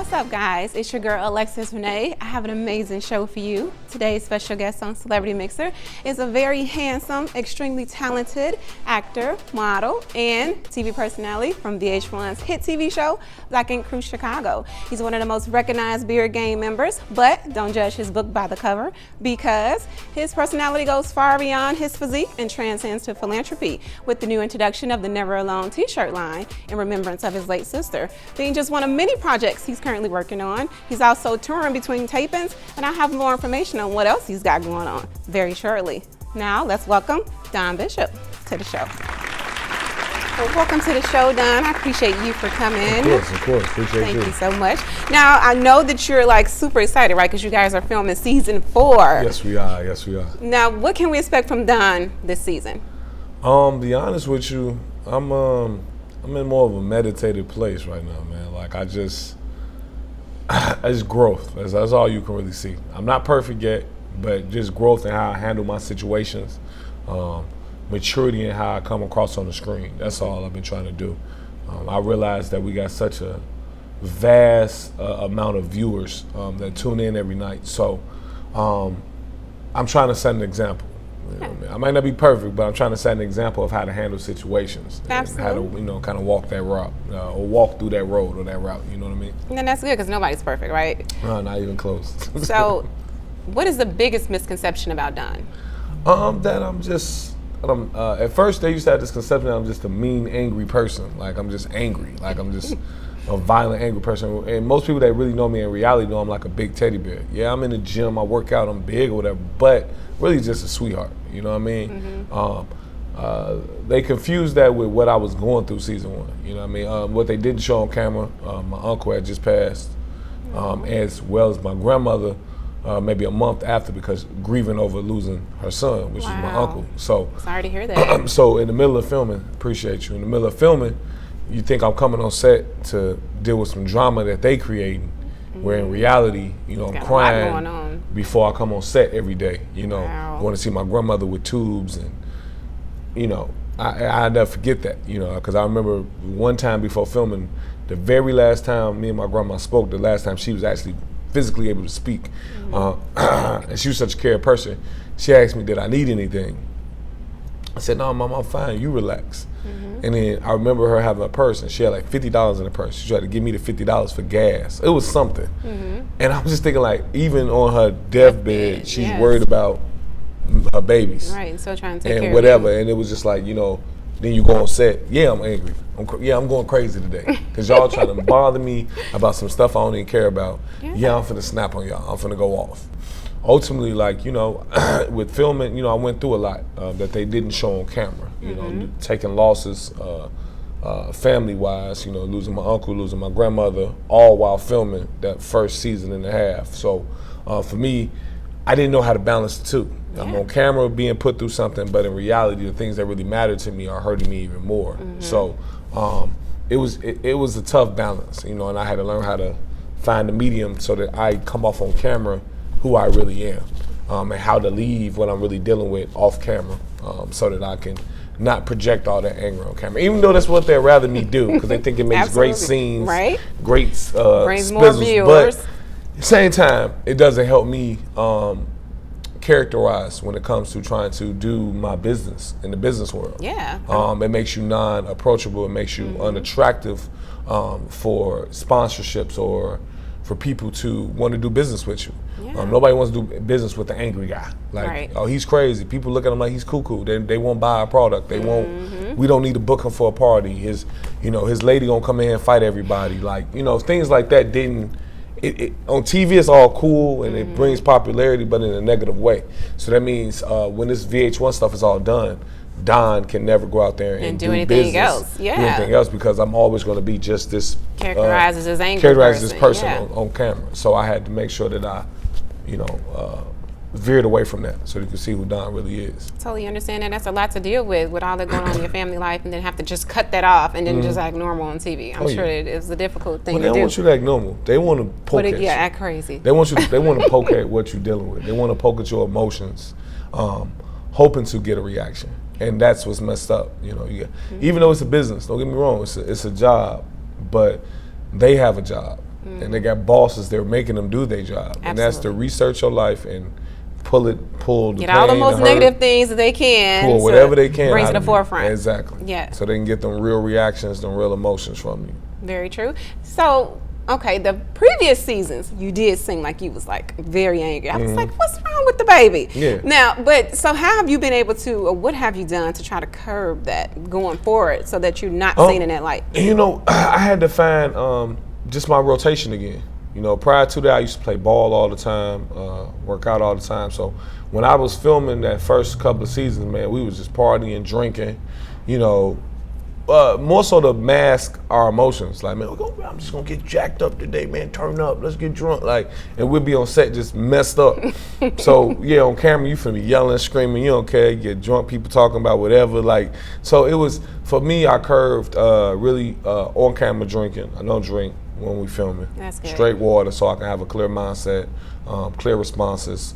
What's up, guys? It's your girl, Alexus Renée. I have an amazing show for you. Today's special guest on Celebrity Myxer is a very handsome, extremely talented actor, model, and TV personality from VH1's hit TV show, Black Ink Crew Chicago. He's one of the most recognized Beard Gang members, but don't judge his book by the cover because his personality goes far beyond his physique and transcends to philanthropy with the new introduction of the Never Alone t-shirt line in remembrance of his late sister, being just one of many projects he's currently working on. He's also touring between tapings, and I'll have more information on what else he's got going on very shortly. Now, let's welcome Don Bishop to the show. Well, welcome to the show, Don. I appreciate you for coming. Of course. Appreciate you. Thank you so much. Now, I know that you're like super excited, right? Because you guys are filming season 4. Yes, we are. Now, what can we expect from Don this season? Be honest with you, I'm in more of a meditative place right now, man. Like it's growth. That's all you can really see. I'm not perfect yet, but just growth in how I handle my situations, maturity in how I come across on the screen. That's all I've been trying to do. I realize that we got such a vast amount of viewers that tune in every night. So I'm trying to set an example. You know what I mean? I might not be perfect, but I'm trying to set an example of how to handle situations. Absolutely. And how to, kind of walk that route or walk through that road or that route. You know what I mean? And that's good because nobody's perfect, right? No, not even close. So, what is the biggest misconception about Don? That at first they used to have this conception that I'm just a mean, angry person. Like I'm just angry. Like I'm just a violent, angry person. And most people that really know me in reality know I'm like a big teddy bear. Yeah, I'm in the gym, I work out, I'm big or whatever, but really just a sweetheart. You know what I mean? Mm-hmm. They confused that with what I was going through season 1. You know what I mean? What they didn't show on camera, my uncle had just passed, as well as my grandmother, maybe a month after, because grieving over losing her son, which is my uncle. So sorry to hear that. So in the middle of filming, appreciate you. In the middle of filming, you think I'm coming on set to deal with some drama that they creating, where in reality, I'm crying before I come on set every day. I want to see my grandmother with tubes, and I never forget that. Because I remember one time before filming, the very last time me and my grandma spoke, the last time she was actually physically able to speak, and she was such a caring person. She asked me, did I need anything? I said, no, Mom, I'm fine, you relax. And then I remember her having a purse, and she had like $50 in the purse. She tried to give me the $50 for gas. It was something. And I'm just thinking, like, even on her deathbed, she's worried about her babies. Right, and still trying to take care and whatever. of you. And it was just like, then you go on set, yeah, I'm angry. I'm going crazy today. Because y'all trying to bother me about some stuff I don't even care about. Yeah, I'm finna snap on y'all. I'm finna go off. Ultimately, like, with filming, I went through a lot that they didn't show on camera. Taking losses family-wise, losing my uncle, losing my grandmother, all while filming that first season and a half. So for me, I didn't know how to balance the two. I'm on camera being put through something, but in reality, the things that really matter to me are hurting me even more. So it was a tough balance, and I had to learn how to find the medium so that I come off on camera who I really am, and how to leave what I'm really dealing with off camera, so that I can not project all that anger on camera, even though that's what they'd rather me do, because they think it makes great scenes, right? Great brings more viewers. But at the same time, it doesn't help me characterize when it comes to trying to do my business in the business world. Yeah. It makes you non-approachable. It makes you unattractive for sponsorships or for people to want to do business with you. Nobody wants to do business with the angry guy. Like, oh, he's crazy. People look at him like he's cuckoo. They won't buy a product. They won't. We don't need to book him for a party. His lady gonna come in here and fight everybody. Like, things like that didn't. On TV, it's all cool and it brings popularity, but in a negative way. So that means when this VH1 stuff is all done, Don can never go out there and do anything business, else. do anything else, because I'm always going to be just this characterized as this angry person on camera. So I had to make sure that I, veered away from that so you can see who Don really is. Totally understand that. That's a lot to deal with all that going on in your family life, and then have to just cut that off and then just act normal on TV. I'm sure it is a difficult thing to do. They don't want you to act normal. They want to poke at you. Act crazy. They want to poke at what you're dealing with. They want to poke at your emotions, hoping to get a reaction. And that's what's messed up. Even though it's a business, don't get me wrong, it's a job, but they have a job. and they got bosses. They're making them do their job, and that's to research your life and pull the get all the most negative things that they can, pull whatever they can, bring to the forefront. Exactly. Yeah. So they can get them real reactions, them real emotions from you. Very true. So, okay, the previous seasons, you did seem like you was like very angry. I was like, what's wrong with the baby? Yeah. Now, but so how have you been able to, or what have you done to try to curb that going forward so that you're not seen in that light? You know, I had to find just my rotation again. You know, prior to that, I used to play ball all the time, work out all the time. So when I was filming that first couple of seasons, man, we was just partying, drinking, you know, more so to mask our emotions. Like, man, I'm just gonna get jacked up today, man. Turn up, let's get drunk. Like, and we'd be on set just messed up. So yeah, on camera, you finna be yelling, screaming. You don't care. You get drunk, people talking about whatever. Like, so it was for me. I curved really on camera drinking. I don't drink when we filming. That's good. Straight water, so I can have a clear mindset, clear responses.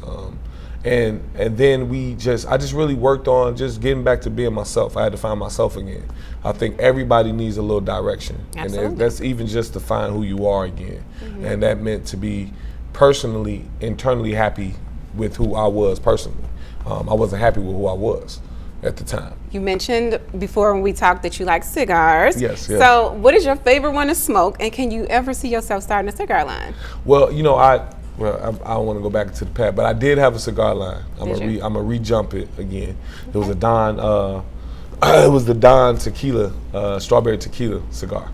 And then I just really worked on just getting back to being myself. I had to find myself again. I think everybody needs a little direction. Absolutely. And that's even just to find who you are again. And that meant to be personally, internally happy with who I was personally. I wasn't happy with who I was at the time. You mentioned before when we talked that you like cigars. Yes. So what is your favorite one to smoke, and can you ever see yourself starting a cigar line? Well, you know, I don't want to go back to the past, but I did have a cigar line. I'm gonna re-jump it again. It was a Don. It was the Don tequila, strawberry tequila cigar.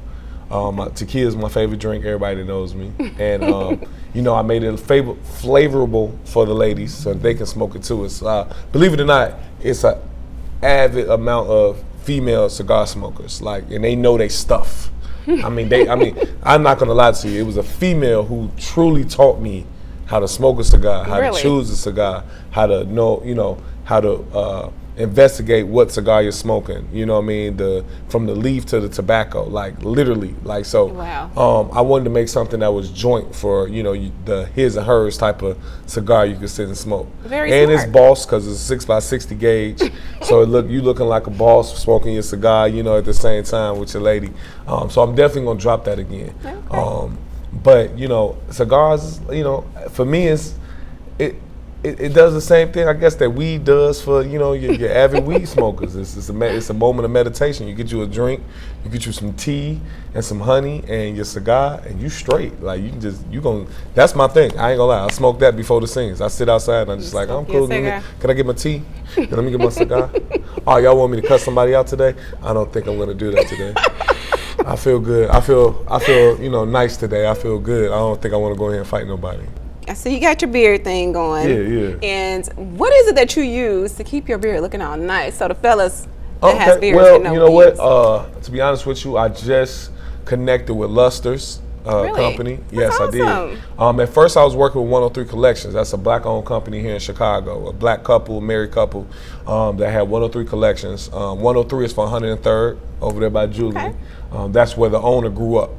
Tequila is my favorite drink. Everybody knows me, and you know, I made it flavorable for the ladies so they can smoke it too. It's believe it or not, it's an avid amount of female cigar smokers, like, and they know they stuff. I mean, I'm not gonna lie to you. It was a female who truly taught me how to smoke a cigar, how to choose a cigar, how to know, you know, how to investigate what cigar you're smoking. You know what I mean? From the leaf to the tobacco, like literally, like so. Wow. I wanted to make something that was joint for, you know, the his and hers type of cigar you could sit and smoke. Very and smart. It's boss because it's a 6x60 gauge, so you looking like a boss smoking your cigar, you know, at the same time with your lady. So I'm definitely gonna drop that again. Okay. But you know, cigars, you know, for me it does the same thing, I guess, that weed does for, you know, your avid weed smokers. It's a moment of meditation. You get you a drink, you get you some tea and some honey and your cigar, and you straight. Like, that's my thing. I ain't gonna lie. I smoke that before the scenes. I sit outside and I'm just like, I'm cool. Can I get my tea? Let me get my cigar. Oh, y'all want me to cut somebody out today? I don't think I'm gonna do that today. I feel good. I feel, you know, nice today. I feel good. I don't think I want to go ahead and fight nobody. I see you got your beard thing going. Yeah. And what is it that you use to keep your beard looking all nice? So the fellas that has beards well, can know you know what? To be honest with you, I just connected with Luster's company. Yes, That's awesome. I did. At first, I was working with 103 Collections. That's a black-owned company here in Chicago. A black couple, a married couple that had 103 Collections. 103 is for 103rd over there by Julie. Okay. That's where the owner grew up.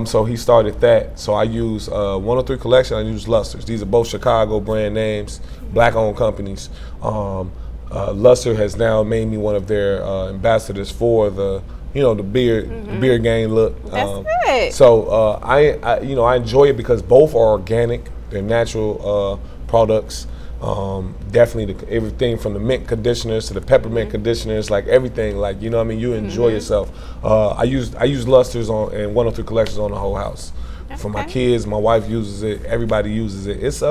So he started that. So I use 103 Collection. I use Luster's. These are both Chicago brand names, black-owned companies. Luster has now made me one of their ambassadors for the beard gang look. That's good. So I enjoy it because both are organic. They're natural products. Definitely everything from the mint conditioners to the peppermint conditioners, like everything, like, you know what I mean, you enjoy yourself. I use Luster's and 103 Collections on the whole house. For my kids, my wife uses it, everybody uses it. It's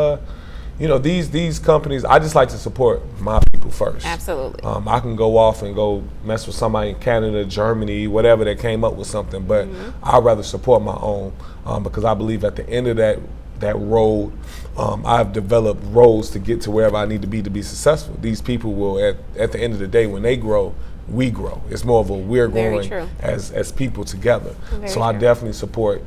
these companies, I just like to support my people first. Absolutely. I can go off and go mess with somebody in Canada, Germany, whatever, that came up with something, but I'd rather support my own because I believe at the end of that road, I've developed roads to get to wherever I need to be successful. These people will, at the end of the day, when they grow, we grow. It's more of a we're growing as people together. So I definitely support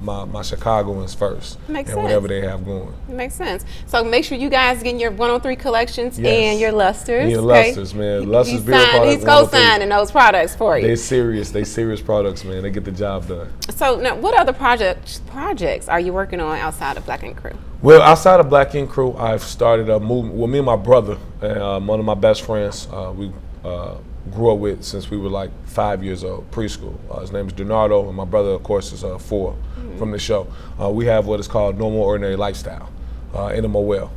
my Chicagoans first. Makes and sense. Whatever they have going. It makes sense. So make sure you guys get your 103 Collections and your Luster's. And your Luster's, man. Luster's beer products. He's co-signing those products for you. They serious products, man. They get the job done. So now, what other projects are you working on outside of Black Ink Crew? Well, outside of Black Ink Crew, I've started a movement. Well, me and my brother, one of my best friends, grew up with since we were like 5 years old, preschool. His name is Donardo, and my brother, of course, is 4 from the show. We have what is called No More Ordinary Lifestyle, NMOL.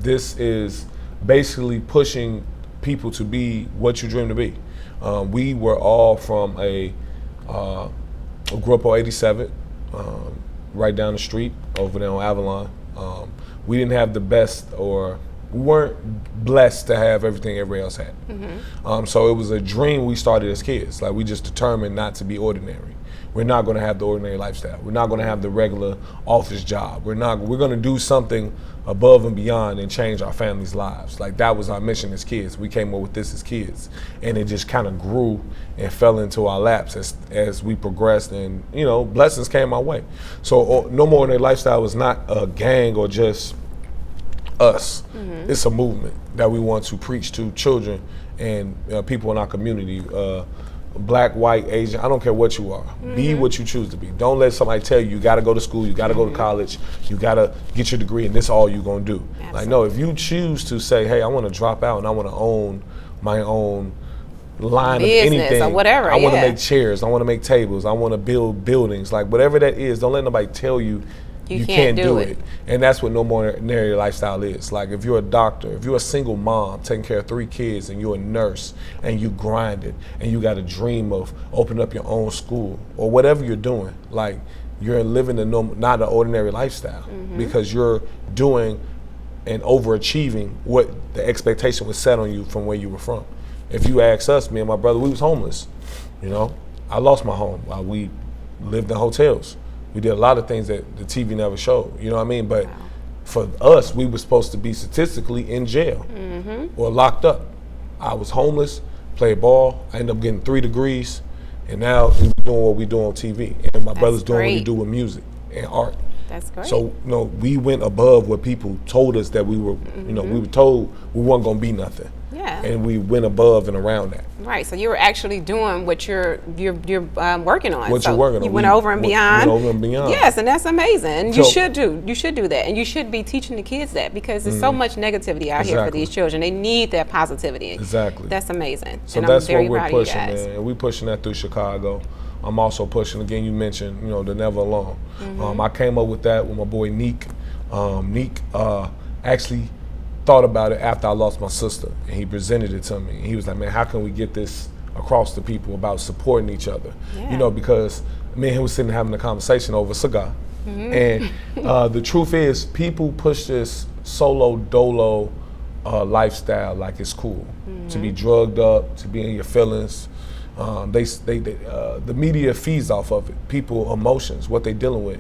This is basically pushing people to be what you dream to be. We were all from grew up on 87, right down the street over there on Avalon. We didn't have the best, or we weren't blessed to have everything everybody else had. So it was a dream we started as kids. Like, we just determined not to be ordinary. We're not going to have the ordinary lifestyle. We're not going to have the regular office job. We're going to do something above and beyond and change our families' lives. Like, that was our mission as kids. We came up with this as kids, and it just kind of grew and fell into our laps as we progressed, and blessings came our way. So No More Ordinary Lifestyle was not a gang or just us. It's a movement that we want to preach to children and people in our community. Black, white, Asian, I don't care what you are. Be what you choose to be. Don't let somebody tell you got to go to school, you got to go to college, you got to get your degree, and this is all you're going to do. Absolutely. Like, no, if you choose to say, hey, I want to drop out and I want to own my own line business of anything, or whatever, I want to make chairs, I want to make tables, I want to build buildings, like whatever that is, don't let nobody tell you you can't do it. And that's what No More Ordinary Lifestyle is. Like, if you're a doctor, if you're a single mom taking care of 3 kids, and you're a nurse and you grinded and you got a dream of opening up your own school or whatever you're doing, like, you're living not an ordinary lifestyle, because you're doing and overachieving what the expectation was set on you from where you were from. If you ask us, me and my brother, we was homeless. I lost my home. We lived in hotels. We did a lot of things that the TV never showed, you know what I mean? But for us, we were supposed to be statistically in jail or locked up. I was homeless, played ball, I ended up getting 3 degrees, and now we're doing what we do on TV. And my brother's doing what we do with music and art. That's great. So, we went above what people told us that we were, we were told we weren't gonna be nothing. Yeah. And we went above and around that. Right. So you were actually doing what you're working on. What you're working on. You went over and beyond. Went over and beyond. Yes, and that's amazing. So, you should do that, and you should be teaching the kids that, because there's so much negativity out here for these children. They need that positivity. Exactly. That's amazing. So and that's I'm very what we're proud pushing, of you guys. man. And we're pushing that through Chicago. I'm also pushing, again, you mentioned, the Never Alone. I came up with that with my boy Neek. Neek actually thought about it after I lost my sister, and he presented it to me. And he was like, man, how can we get this across to people about supporting each other? Yeah. Because me and him was sitting having a conversation over a cigar. And the truth is, people push this solo dolo lifestyle like it's cool. To be drugged up, to be in your feelings. The media feeds off of it. People emotions, what they dealing with,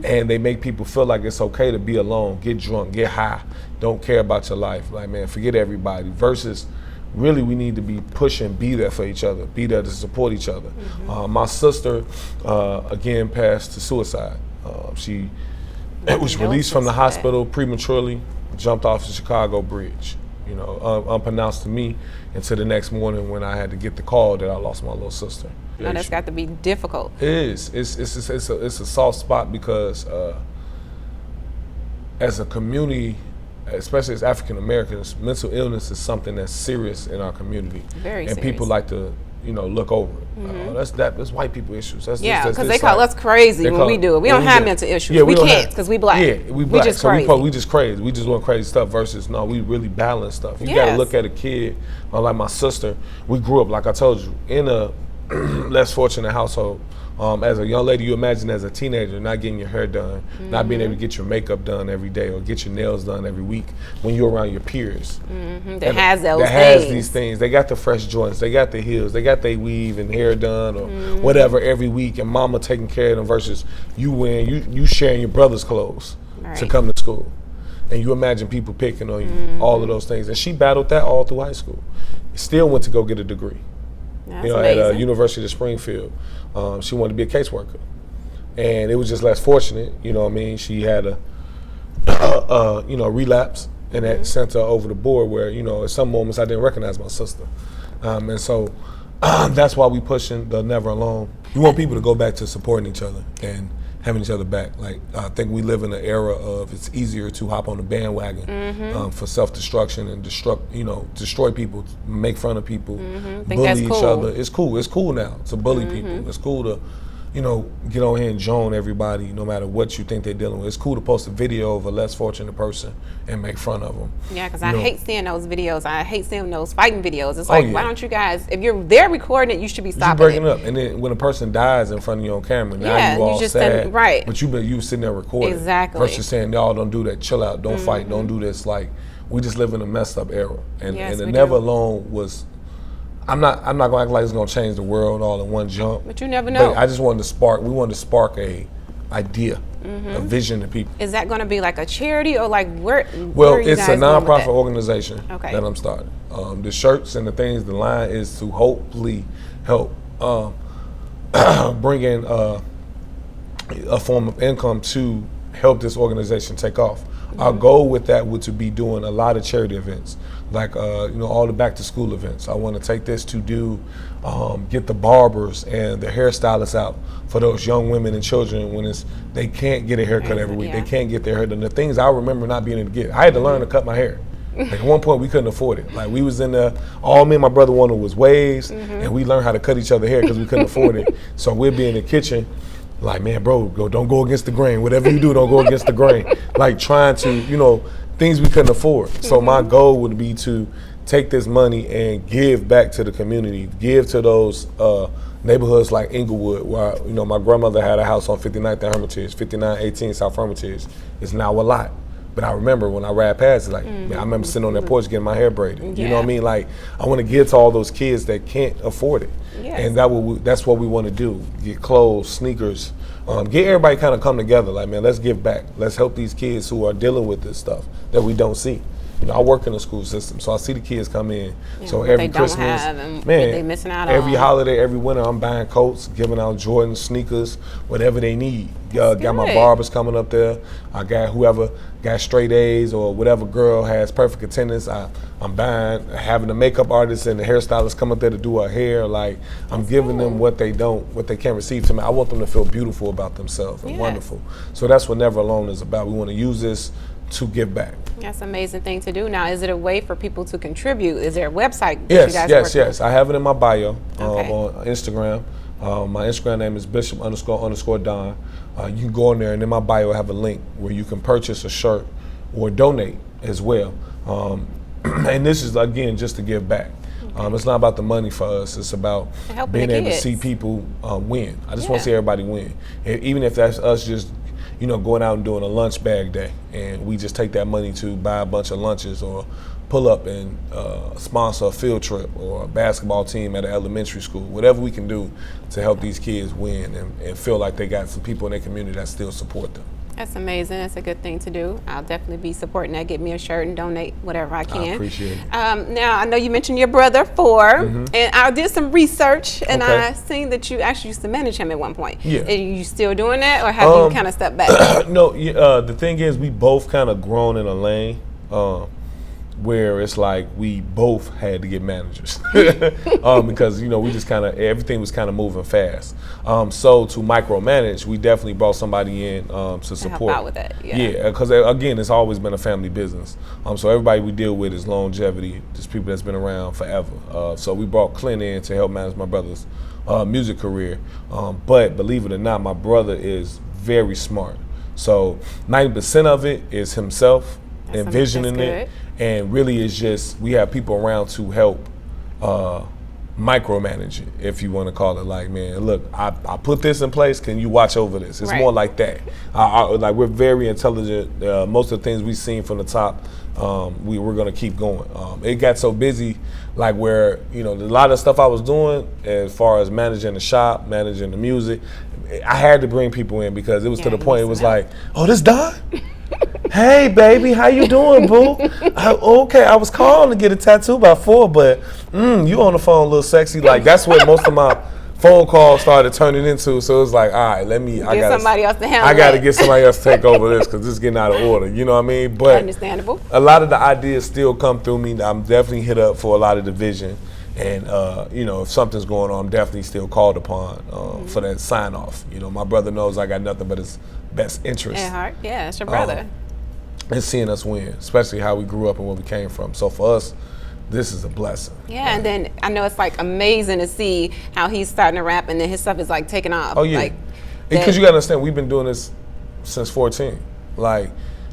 and they make people feel like it's okay to be alone, get drunk, get high, don't care about your life. Like, man, forget everybody. Versus, really, we need to be pushing, be there for each other, be there to support each other. My sister, again, passed to suicide. She was released from the hospital prematurely, jumped off the Chicago Bridge. Unbeknownst to me, until the next morning when I had to get the call that I lost my little sister. No, that's got to be difficult. It is. It's a soft spot, because as a community, especially as African Americans, mental illness is something that's serious in our community. Very serious. And people like to, look over it. That's white people issues. Because they call us crazy when we do it. We don't have mental issues. Yeah, we can't, because we black. Yeah, we black. Just so crazy. we just crazy. We just want crazy stuff. Versus, no, we really balance stuff. You got to look at a kid like my sister. We grew up, like I told you, in a less fortunate household. As a young lady, you imagine as a teenager not getting your hair done, not being able to get your makeup done every day or get your nails done every week when you're around your peers. That has those things. That has these things. They got the fresh joints, they got the heels, they got their weave and hair done or whatever every week, and mama taking care of them, versus you you sharing your brother's clothes to come to school. And you imagine people picking on you, all of those things. And she battled that all through high school. Still went to go get a degree. That's at University of Springfield. She wanted to be a caseworker, and it was just less fortunate. She had a relapse, and that sent her over the board. Where at some moments I didn't recognize my sister, and so that's why we pushing the Never Alone. We want people to go back to supporting each other and having each other back. Like, I think we live in an era of it's easier to hop on the bandwagon for self-destruction and destroy people, make fun of people, bully each other. It's cool. It's cool now to bully people. It's cool to, get on here and joan everybody, no matter what you think they're dealing with. It's cool to post a video of a less fortunate person and make fun of them. Yeah, because I hate seeing those videos. I hate seeing those fighting videos. It's like, why don't you guys, if you're there recording it, you should be stopping breaking it up. And then when a person dies in front of you on camera, now you all sad. Right. But you sitting there recording. Exactly. Versus saying, y'all don't do that, chill out, don't fight, don't do this. Like, we just live in a messed up era. And the Never Alone was, I'm not gonna act like it's gonna change the world all in one jump. But you never know. But I just wanted to we wanted to spark a idea, a vision to people. Is that gonna be like a charity or like where are you it's a nonprofit organization that I'm starting. The shirts and the things, the line is to hopefully help bring in a form of income to help this organization take off. Our goal with that would to be doing a lot of charity events, like all the back to school events. I want to take this to do get the barbers and the hairstylists out for those young women and children when they can't get a haircut every week. They can't get their hair done. The things I remember not being able to get. I had to learn to cut my hair. Like at one point we couldn't afford it. Like we was in there, all me and my brother wanted was waves, and we learned how to cut each other hair because we couldn't afford it. So we'd be in the kitchen. Like, man, bro, don't go against the grain. Whatever you do, don't go against the grain. Like trying to, things we couldn't afford. So my goal would be to take this money and give back to the community, give to those neighborhoods like Inglewood, where, my grandmother had a house on 59th and Hermitage, 5918 South Hermitage. It's now a lot. But I remember when I ride past, it's like, man, I remember sitting on that porch getting my hair braided. You know what I mean? Like, I want to give to all those kids that can't afford it. Yes. And that's what we want to do. Get clothes, sneakers, get everybody kind of come together. Like, man, let's give back. Let's help these kids who are dealing with this stuff that we don't see. I work in the school system, so I see the kids come in. So every Christmas, they missing out every holiday, every winter, I'm buying coats, giving out Jordan sneakers, whatever they need. Got my barbers coming up there. I got whoever got straight A's or whatever girl has perfect attendance. I'm buying, having the makeup artist and the hairstylist come up there to do her hair. Like I'm giving them what they can't receive to me. I want them to feel beautiful about themselves and wonderful. So that's what Never Alone is about. We want to use this to give back. That's an amazing thing to do. Now, is it a way for people to contribute? Is there a website that yes, you guys work with? I have it in my bio on Instagram. My Instagram name is Bishop__Don. You can go on there, and in my bio I have a link where you can purchase a shirt or donate as well. And this is, again, just to give back. It's not about the money for us. It's about being able to see people win. I just want to see everybody win. Even if that's us just going out and doing a lunch bag day, and we just take that money to buy a bunch of lunches or pull up and sponsor a field trip or a basketball team at an elementary school, whatever we can do to help these kids win and feel like they got some people in their community that still support them. That's amazing. That's a good thing to do. I'll definitely be supporting that. Get me a shirt and donate whatever I can. I appreciate it. Now, I know you mentioned your brother, and I did some research, and I seen that you actually used to manage him at one point. Yeah. Are you still doing that, or have you kind of stepped back? No, the thing is, we both kind of grown in a lane where it's like we both had to get managers because we just kind of, everything was kind of moving fast. So to micromanage, we definitely brought somebody in to support. Help out with that. Yeah, because again, it's always been a family business. So everybody we deal with is longevity, just people that's been around forever. So we brought Clint in to help manage my brother's music career. But believe it or not, my brother is very smart. So 90% of it is himself envisioning it. And really, it's just we have people around to help micromanage it, if you want to call it. Like, man, look, I put this in place. Can you watch over this? It's more like that. Like we're very intelligent. Most of the things we've seen from the top, we're gonna keep going. It got so busy, like where a lot of stuff I was doing as far as managing the shop, managing the music, I had to bring people in because it was to the point. It was like, oh, this Don. Hey, baby, how you doing, boo? Okay, I was calling to get a tattoo by 4, but you on the phone a little sexy. Like, that's what most of my phone calls started turning into. So it was like, all right, I got somebody else to handle. I got to get somebody else to take over this because this is getting out of order. You know what I mean? But understandable. A lot of the ideas still come through me. I'm definitely hit up for a lot of the vision. And you know, if something's going on, I'm definitely still called upon for that sign off. You know, my brother knows I got nothing but his best interest At heart, yeah, it's your brother. And seeing us win, especially how we grew up and where we came from. So for us, this is a blessing. Yeah, and then I know it's like amazing to see how he's starting to rap and then his stuff is like taking off. Oh yeah, like, because you gotta understand, we've been doing this since 14. Like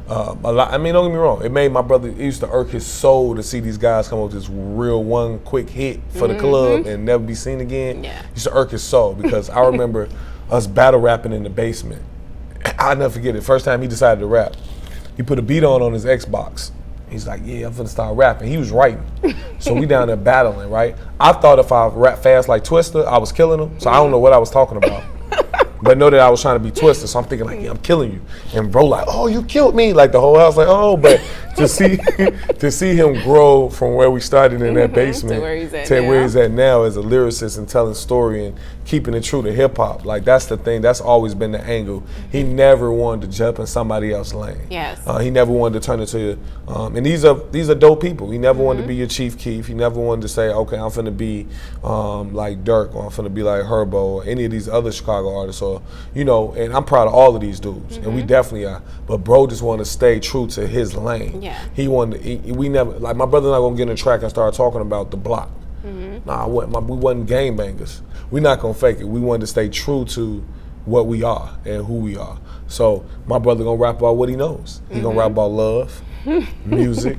a lot. I mean, don't get me wrong. It made my brother. It used to irk his soul to see these guys come up with this real one quick hit for the club and never be seen again. Yeah. It used to irk his soul because I remember us battle rapping in the basement. I'll never forget it. First time he decided to rap, he put a beat on his Xbox. He's like, yeah, I'm finna start rapping. He was writing. So we down there battling, right? I thought if I rap fast like Twista, I was killing him. So I don't know what I was talking about. But know that I was trying to be Twista. So I'm thinking like, yeah, I'm killing you. And bro like, oh, you killed me. Like the whole house like, oh, but to see him grow from where we started in that basement to where he's at now as a lyricist and telling story and keeping it true to hip hop. Like that's the thing. That's always been the angle. He never wanted to jump in somebody else's lane. Yes. He never wanted to turn into and these are dope people. He never wanted to be your Chief Keef. He never wanted to say, okay, I'm finna be like Dirk or I'm finna be like Herbo or any of these other Chicago artists or, you know, and I'm proud of all of these dudes. And we definitely are. But bro just wanted to stay true to his lane. Yeah. He wanted we never, like my brother not gonna get in the track and start talking about the block. Nah, we wasn't game bangers. We're not gonna fake it. We wanted to stay true to what we are and who we are. So my brother gonna rap about what he knows. He gonna rap about love, music,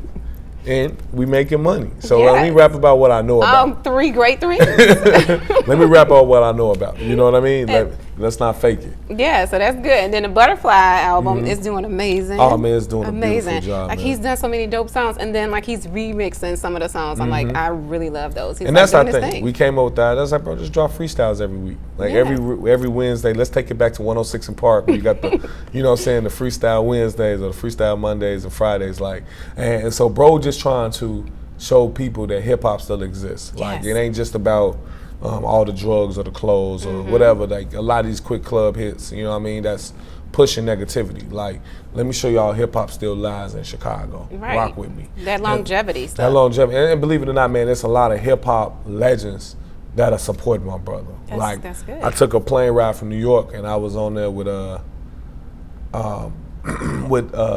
and we making money. So let me rap about what I know about. 3 great threes. Let me rap about what I know about. You know what I mean? Let's not fake it. Yeah, so that's good. And then the Butterfly album is doing amazing. Oh man, it's doing a beautiful job. Like man. he's done so many dope songs, and then like he's remixing some of the songs. I'm like, I really love those. He's And like that's our doing his thing. thing. We came up with that. That's like, bro, just drop freestyles every week. Like every Wednesday, let's take it back to 106 and Park where you got the, you know what I'm saying, the freestyle Wednesdays or the freestyle Mondays and Fridays. Like, and so bro just trying to show people that hip hop still exists. Like it ain't just about all the drugs or the clothes or whatever. Like a lot of these quick club hits, you know what I mean? That's pushing negativity. Like, let me show y'all hip hop still lies in Chicago. Right. Rock with me. That longevity stuff. That longevity. And believe it or not, man, there's a lot of hip hop legends that are supporting my brother. That's good. I took a plane ride from New York and I was on there with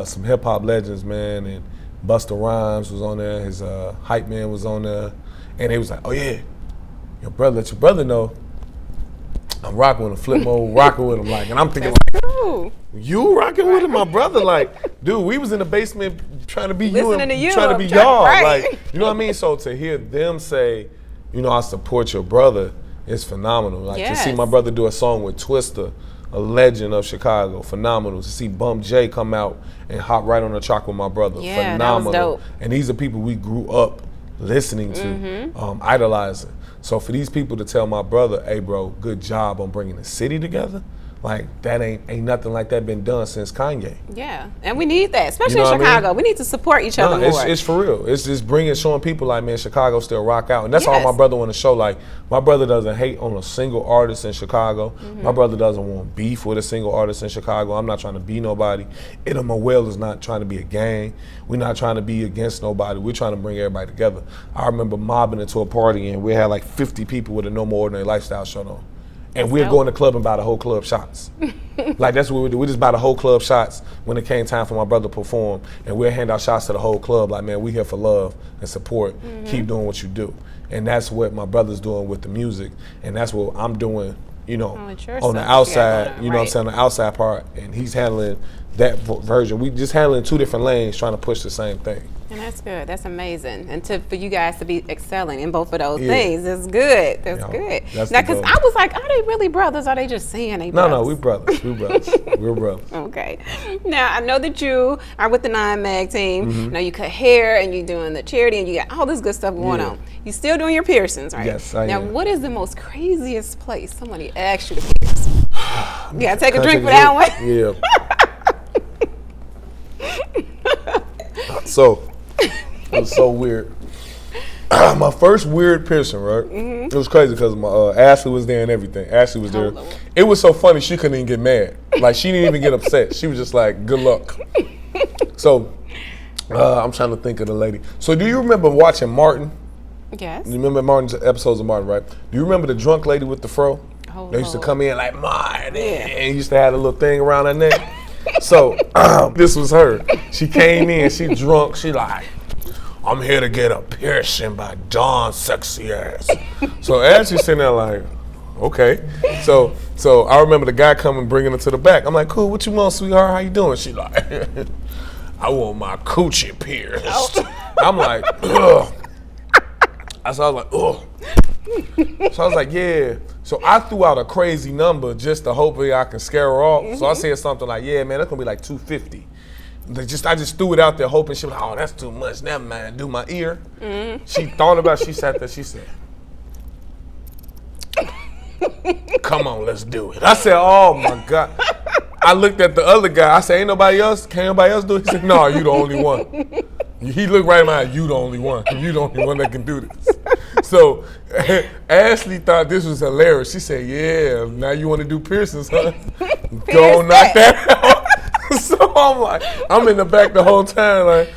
some hip hop legends, man, and Busta Rhymes was on there, his hype man was on there, and they was like, oh yeah, your brother, let your brother know I'm rocking with him, flip mode, rocking with him, like, and I'm thinking like, cool. You rocking with him, my brother, like, dude, we was in the basement trying to be Listening to you, trying to be trying- y'all, right. like, you know what I mean? So to hear them say, you know, I support your brother is phenomenal. Like to see my brother do a song with Twista, a legend of Chicago, phenomenal. To see Bump J come out and hop right on the track with my brother, Yeah, phenomenal. that was dope. And these are people we grew up listening to, idolizing. So for these people to tell my brother, hey bro, good job on bringing the city together, like that ain't nothing like that been done since Kanye. Yeah, and we need that, especially You know in what I mean? Chicago. We need to support each other more. It's for real. It's just showing people like, man, Chicago still rock out. And that's all my brother want to show. Like, my brother doesn't hate on a single artist in Chicago. My brother doesn't want beef with a single artist in Chicago. I'm not trying to be nobody. It'em Well is not trying to be a gang. We're not trying to be against nobody. We're trying to bring everybody together. I remember mobbing into a party and we had like 50 people with a No More Ordinary Lifestyle shirt on. And we'd go in the club and buy the whole club shots. Like that's what we do. We just buy the whole club shots when it came time for my brother to perform. And we'll hand out shots to the whole club like, man, we here for love and support. Keep doing what you do. And that's what my brother's doing with the music. And that's what I'm doing, you know, on the outside, you know what I'm saying, on the outside part. And he's handling that version. We just handling two different lanes trying to push the same thing. And that's good. That's amazing. And for you guys to be excelling in both of those things is good. That's good. Now, because I was like, are they really brothers? Or are they just saying they brothers? No, we brothers. We brothers. We're brothers. Okay. Now, I know that you are with the 9 Mag team. Now, you cut hair and you're doing the charity and you got all this good stuff going on. You still doing your piercings, right? Yes, I am. Now, what is the most craziest place somebody asked you to pierce? You got to take a drink for that one? Yeah. So, it was so weird. My first weird piercing, right? It was crazy because my Ashley was there and everything. Ashley was there. Lord. It was so funny, she couldn't even get mad. Like, she didn't even get upset. She was just like, good luck. So, I'm trying to think of the lady. So, do you remember watching Martin? Yes. You remember Martin's episodes of Martin, right? Do you remember the drunk lady with the fro? Oh, They used to Lord. come in like Martin, and used to have a little thing around her neck. So this was her. She came in, she drunk, she like, I'm here to get a piercing by Dawn's sexy ass. So Ashley's sitting there like, okay. So I remember the guy coming, bringing her to the back. I'm like, cool, what you want, sweetheart? How you doing? She like, I want my coochie pierced. Oh. I'm like, ugh. So I was like, ugh. So I was like, yeah. So I threw out a crazy number just to hopefully I can scare her off. So I said something like, yeah, man, that's gonna be like $250. I just threw it out there hoping she was like, oh, that's too much. Never mind, do my ear. She thought about it, she sat there, she said, come on, let's do it. I said, oh my God. I looked at the other guy, I said, ain't nobody else? Can anybody else do it? He said, no, you the only one. He looked right in my eye, you the only one. You the only one that can do this. So Ashley thought this was hilarious. She said, yeah, now you want to do piercings, huh? Go knock that out. So I'm like, I'm in the back the whole time, like,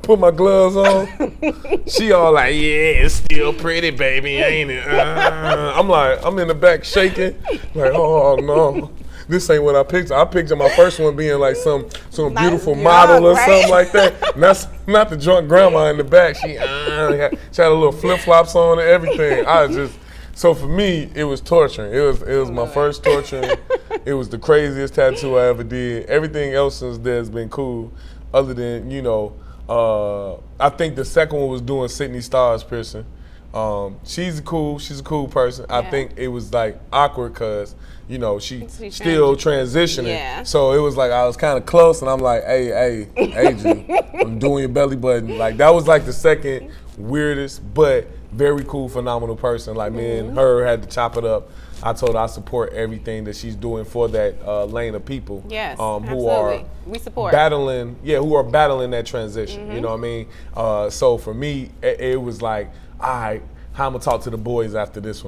put my gloves on. She all like, yeah, it's still pretty, baby, ain't it? I'm like, I'm in the back shaking, like, oh no. This ain't what I pictured. I pictured my first one being like some beautiful model or something like that. And that's not the drunk grandma in the back. She had a little flip-flops on and everything. So for me, it was torturing. It was my first torturing. It was the craziest tattoo I ever did. Everything else since then has been cool, other than, I think the second one was doing Sydney Starr's piercing. She's a cool person. Yeah. I think it was like awkward because, she's still transitioning. Yeah. So it was like I was kind of close and I'm like, hey, G, I'm doing your belly button. Like that was like the second weirdest, but very cool, phenomenal person. Like me and her had to chop it up. I told her I support everything that she's doing for that lane of people. Yes, who are we support battling that transition. You know what I mean? So for me, it was like, all right, how I'm gonna talk to the boys after this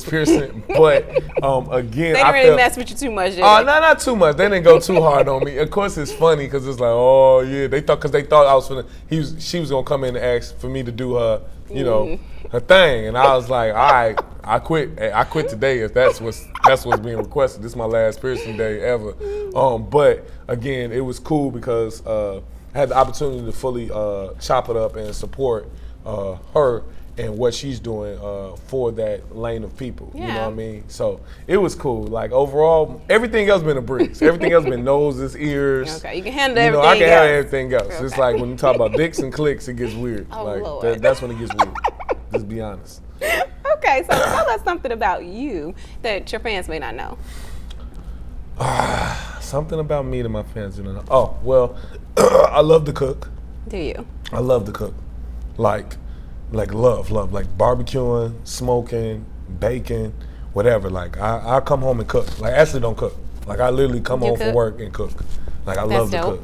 piercing. But again, they didn't really mess with you too much. No, not too much. They didn't go too hard on me. Of course, it's funny because it's like, oh yeah, they thought I was finna. She was gonna come in and ask for me to do her, her thing, and I was like, all right, I quit. I quit today if that's what's being requested. This is my last piercing day ever. But again, it was cool because I had the opportunity to fully chop it up and support her and what she's doing for that lane of people. Yeah. You know what I mean? So it was cool. Like overall, everything else been a breeze. Everything else been noses, ears. Okay, you can handle everything. I can handle everything else. Okay. It's like when you talk about dicks and clicks, it gets weird. Oh, like Lord. That's when it gets weird. Just be honest. Okay, so tell us something about you that your fans may not know. Something about me that my fans don't know. Oh, well, I love to cook. Do you? I love to cook. Like love, like barbecuing, smoking, baking, whatever. Like I come home and cook. Like Ashley don't cook. Like I literally come home from work and cook. Like I love to cook.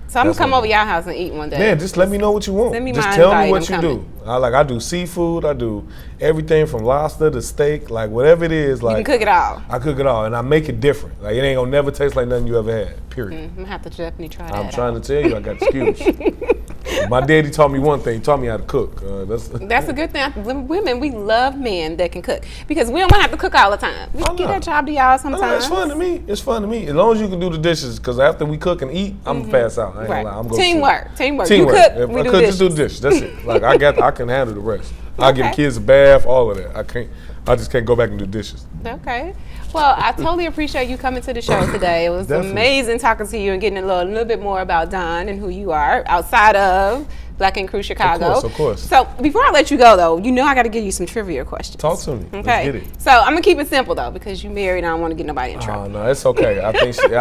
So I'm gonna come over your house and eat one day. Man, just let me know what you want. Send me just my tell invite, me what you do. I do seafood. I do everything from lobster to steak. Like whatever it is. Like you can cook it all. I cook it all, and I make it different. Like it ain't gonna never taste like nothing you ever had. Period. I'm gonna have to definitely try that. I'm trying to tell you, I got the skills. My daddy taught me one thing. He taught me how to cook. That's a good thing. Women, we love men that can cook because we don't want to have to cook all the time. We can get that job to y'all sometimes. It's fun to me. It's fun to me. As long as you can do the dishes, because after we cook and eat, I'm gonna pass out. I ain't gonna lie. I'm gonna Teamwork. You cook, if we I do cook, dishes. just do the dishes. That's it. Like I can handle the rest. I give the kids a bath, all of that. I just can't go back and do dishes. Okay. Well, I totally appreciate you coming to the show today. It was amazing talking to you and getting a little bit more about Don and who you are outside of Black Ink Crew Chicago. Of course. So before I let you go, though, I got to give you some trivia questions. Talk to me. Okay. Let's get it. So I'm gonna keep it simple though, because you married. I don't want to get nobody in trouble. Oh no, it's okay. I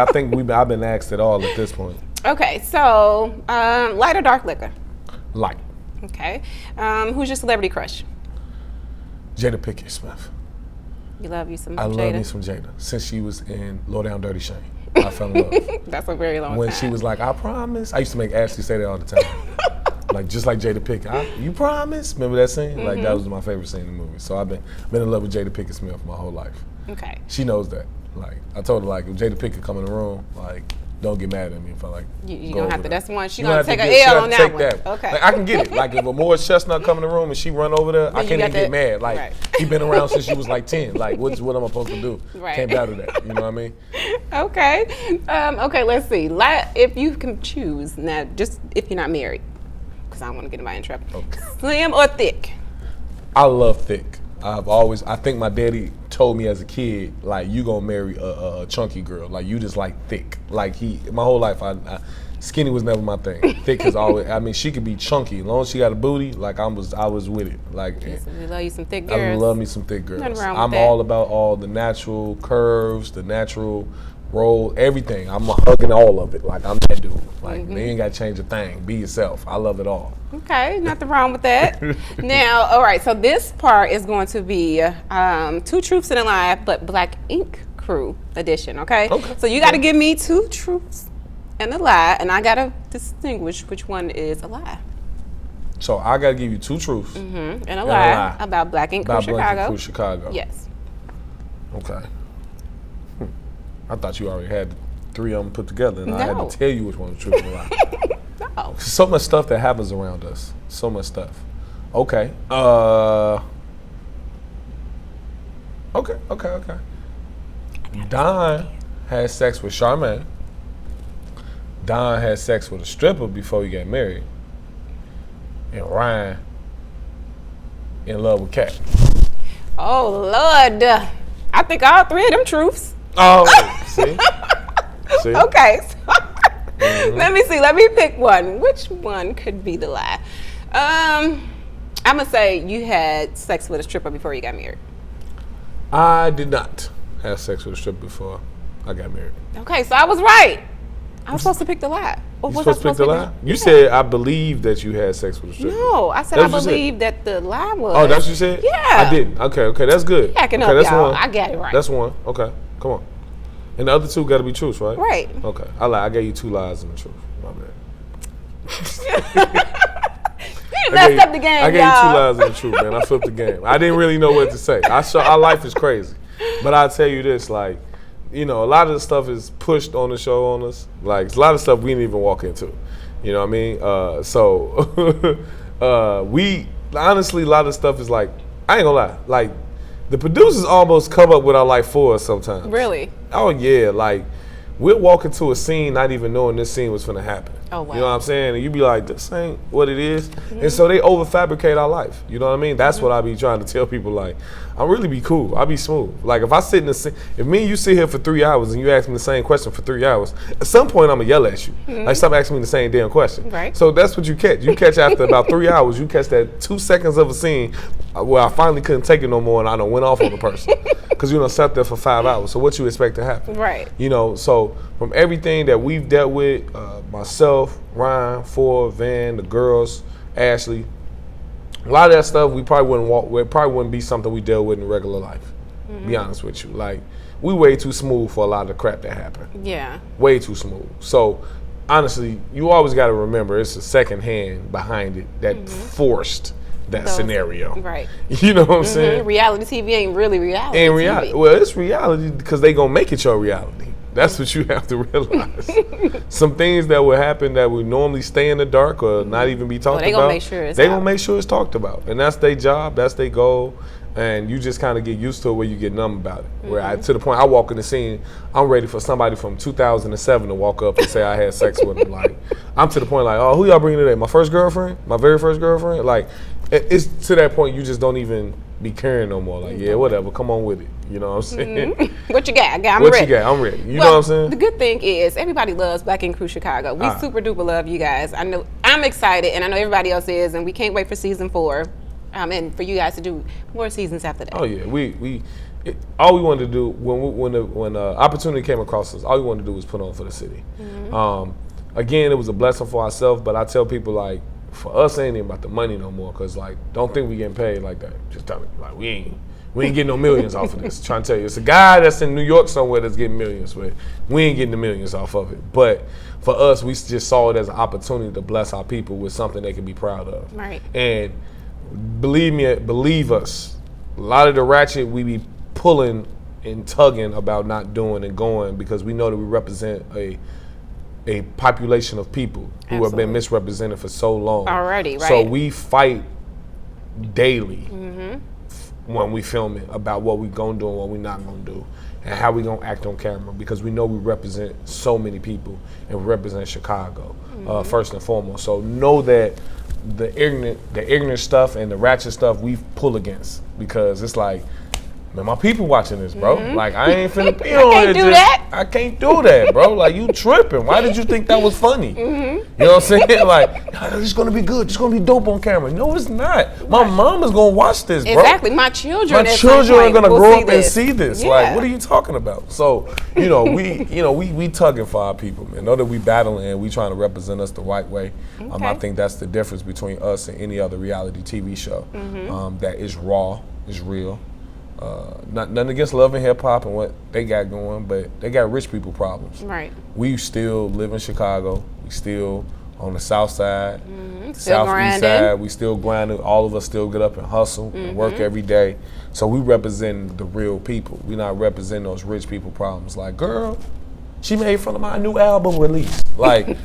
think I've been asked it all at this point. Okay. So light or dark liquor? Light. Okay. Who's your celebrity crush? Jada Pinkett-Smith. You love you some Jada? I love me some Jada. Since she was in Low Down Dirty Shame, I fell in love. That's a very long time. When she was like, I promise. I used to make Ashley say that all the time. Just like Jada Pinkett. You promise? Remember that scene? Mm-hmm. Like that was my favorite scene in the movie. So I've been in love with Jada Pinkett-Smith my whole life. Okay. She knows that. Like I told her, like if Jada Pinkett come in the room, like don't get mad at me if I like. You gonna have to. That's one. She You gonna have to take get- a she L have on to that take one. that. Okay. Like, I can get it. Like if a Morris Chestnut come in the room and she run over there, I you can't got even get that- mad. Like right. he been around since she was like 10. Like what am I supposed to do? Right. Can't battle that. You know what I mean? Okay. Okay. Let's see. If you can choose now, just if you're not married, because I don't want to get anybody in trouble. Okay. Slim or thick? I love thick. I think my daddy told me as a kid, like, you gonna marry a chunky girl. Like, you just like thick. Like, my whole life, skinny was never my thing. Thick is always, I mean, she could be chunky. As long as she got a booty, like, I was with it. Like, Yes, we love you some thick I girls. love me some thick girls. Nothing wrong with I'm that. all about all the natural curves, the natural roll, everything. I'm hugging all of it. Like, I'm that dude. Like, Mm-hmm. they ain't gotta change a thing. Be yourself. I love it all. Okay, nothing wrong with that. Now, all right, so this part is going to be 2 truths and a lie, but Black Ink Crew edition, okay? Okay. So you got to give me 2 truths and a lie, and I got to distinguish which one is a lie. So I gotta give you 2 truths And a a lie lie. about Black Ink Crew about Black Chicago. Crew Chicago. Yes. Okay. I thought you already had 3 of them put together, and I had No. to tell you which one was true and a lie. No. So much stuff that happens around us. So much stuff. Okay. Okay. Don had sex with Charmaine. Don had sex with a stripper before he got married. And Ryan in love with Kat. Oh, Lord. I think all 3 of them truths. Oh, see? See? Okay. Let me see. Let me pick one. Which one could be the lie? I'm going to say you had sex with a stripper before you got married. I did not have sex with a stripper before I got married. Okay, so I was right. I was supposed to pick the lie. Or You was I supposed to pick the lie? You Yeah. said I believe that you had sex with a stripper. No, I said That's I what you said. believe that the lie was. Oh, that's what you said? Yeah. I didn't. Okay, that's good. Backing okay, up, that's y'all. one. I got it right. That's one. Okay, come on. And the other 2 got to be truths, right? Right. Okay, I lied. I gave you 2 lies and the truth. My bad. You messed up the game, I gave y'all. you 2 lies and the truth, man. I flipped the game. I didn't really know what to say. Our life is crazy. But I'll tell you this, like, you know, a lot of the stuff is pushed on the show on us. Like, it's a lot of stuff we didn't even walk into. You know what I mean? We, honestly, a lot of stuff is like, I ain't gonna lie, like, the producers almost come up with our life for us sometimes. Really? Oh, yeah, like, we'll walk into a scene not even knowing this scene was gonna happen. Oh, wow. You know what I'm saying? And you be like, this ain't what it is. And so they overfabricate our life. You know what I mean? That's what I be trying to tell people. Like, I really be cool. I be smooth. Like, if I sit in the scene, if me and you sit here for 3 hours and you ask me the same question for 3 hours, at some point I'm gonna yell at you. Like, stop asking me the same damn question. Right. So that's what you catch. You catch after about 3 hours, you catch that 2 seconds of a scene where I finally couldn't take it no more and I done went off on the person. Because you done sat there for 5 hours. So what you expect to happen? Right. You know, so from everything that we've dealt with, myself, Ryan, Ford, Van, the girls, Ashley, a lot of that stuff we probably wouldn't be something we dealt with in regular life. Be honest with you. Like, we way too smooth for a lot of the crap that happened. Yeah. Way too smooth. So honestly, you always gotta remember it's a second hand behind it that forced that scenario. Right. You know what I'm saying? Reality TV ain't really reality In TV. reality, well, it's reality because they gonna make it your reality. That's what you have to realize. Some things that will happen that would normally stay in the dark or not even be talked they about. gonna make sure it's they out. gonna make sure it's talked about, and that's their job. That's their goal. And you just kind of get used to it where you get numb about it. Where to the point I walk in the scene, I'm ready for somebody from 2007 to walk up and say I had sex with them. Like, I'm to the point like, oh, who y'all bringing today? My first girlfriend? My very first girlfriend? Like, it's to that point you just don't even be caring no more. Like, yeah, whatever, come on with it. You know what I'm saying? What you got? I'm What ready. you got? I'm ready. You know Well, what I'm saying? The good thing is everybody loves Black Ink Crew Chicago. We super duper love you guys. I know I'm excited, and I know everybody else is, and we can't wait for season 4, and for you guys to do more seasons after that. Oh yeah, all we wanted to do when the opportunity came across us, all we wanted to do was put on for the city. Again, it was a blessing for ourselves, but I tell people, like, for us, it ain't even about the money no more. Cause, like, don't think we getting paid like that. Just tell me, like, we ain't getting no millions off of this. Trying to tell you, it's a guy that's in New York somewhere that's getting millions, but we ain't getting the millions off of it. But for us, we just saw it as an opportunity to bless our people with something they can be proud of. Right. And believe us, a lot of the ratchet we be pulling and tugging about not doing and going because we know that we represent a a population of people who have been misrepresented for so long. Already, right. So we fight daily when we film it about what we gonna do and what we not gonna do, and how we gonna act on camera, because we know we represent so many people and we represent Chicago first and foremost. So know that the ignorant stuff and the ratchet stuff we pull against, because it's like, man, my people watching this, bro. Like, I ain't finna be on can't it. do that. I can't do that, bro. Like, you tripping. Why did you think that was funny? You know what I'm saying? Like, it's gonna be good. It's gonna be dope on camera. No, it's not. My mom is gonna watch this, bro. Exactly. My children are gonna grow up and see this. Yeah. Like, what are you talking about? So, we tugging for our people, man. Know that we battling and we trying to represent us the right way. I think that's the difference between us and any other reality TV show that is raw, is real. Nothing against Love and Hip Hop and what they got going, but they got rich people problems. Right. We still live in Chicago. We still on the South Side, grinding. Southeast Side. We still grinding. All of us still get up and hustle and work every day. So we represent the real people. We not representing those rich people problems. Like, girl, she made fun of my new album release. Like,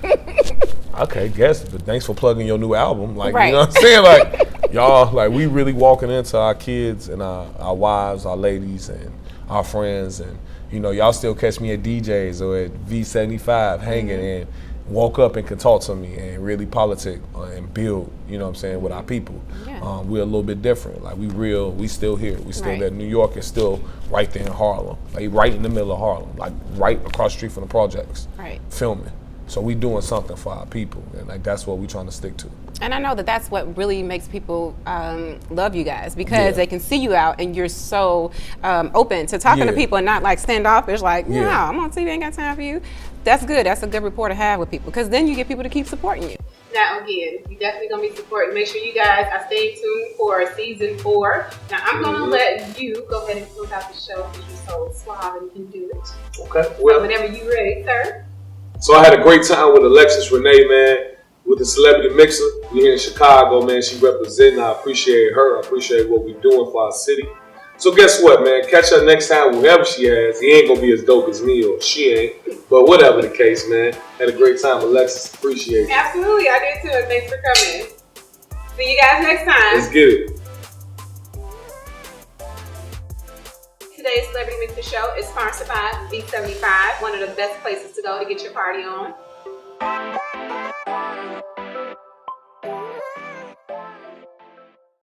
okay, guess, but thanks for plugging your new album. Like, you know what I'm saying? Like, y'all, like, we really walking into our kids and our wives, our ladies, and our friends, and y'all still catch me at DJs or at V75 hanging and walk up and can talk to me and really politic and build, with our people. Yeah. We're a little bit different. Like, we still here. We still there. New York is still right there in Harlem, like right in the middle of Harlem, like right across the street from the projects, filming. So we doing something for our people, and like that's what we trying to stick to. And I know that that's what really makes people love you guys, because they can see you out and you're so open to talking to people and not like standoffish, like, no, I'm on TV, ain't got time for you. That's good. That's a good rapport to have with people, because then you get people to keep supporting you. Now, again, you definitely going to be supporting. Make sure you guys are staying tuned for season 4. Now, I'm going to let you go ahead and close out the show because you're so suave and can do it. Okay. Well, so whenever you're ready, sir. So I had a great time with Alexus, Renée, man, with the Celebrity Mixer. We're here in Chicago, man. She representing. I appreciate her. I appreciate what we're doing for our city. So guess what, man? Catch her next time, whoever she has. He ain't going to be as dope as me, or she ain't. But whatever the case, man. Had a great time, Alexus. Appreciate it. Absolutely. I did too. Thanks for coming. See you guys next time. Let's get it. Today's Celebrity Mixer Show is sponsored by V75, one of the best places to go to get your party on.